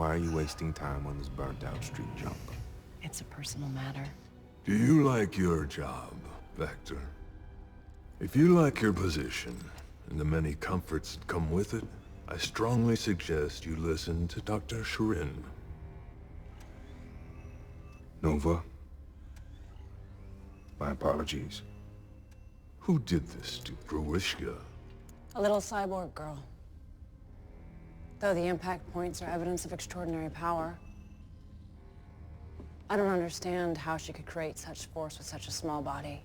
Why are you wasting time on this burnt-out street junk? It's a personal matter. Do you like your job, Vector? If you like your position, and the many comforts that come with it, I strongly suggest you listen to Dr. Shirin. Nova? My apologies. Who did this to Grewishka? A little cyborg girl. Though the impact points are evidence of extraordinary power, I don't understand how she could create such force with such a small body.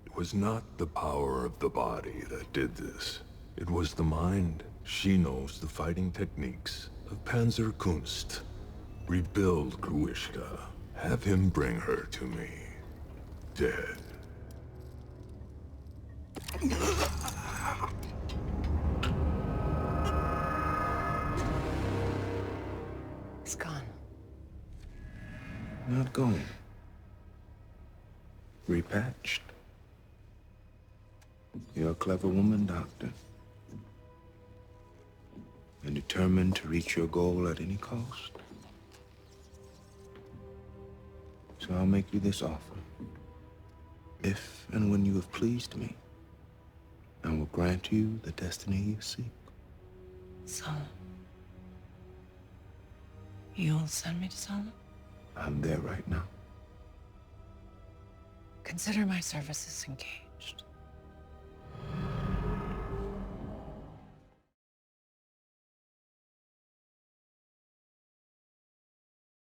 It was not the power of the body that did this. It was the mind. She knows the fighting techniques of Panzer Kunst. Rebuild Grewishka. Have him bring her to me. Dead. He's gone. Not going. Repatched. You're a clever woman, Doctor. And determined to reach your goal at any cost. So I'll make you this offer. If and when you have pleased me, I will grant you the destiny you seek. So, you'll send me to Solomon? I'm there right now. Consider my services engaged.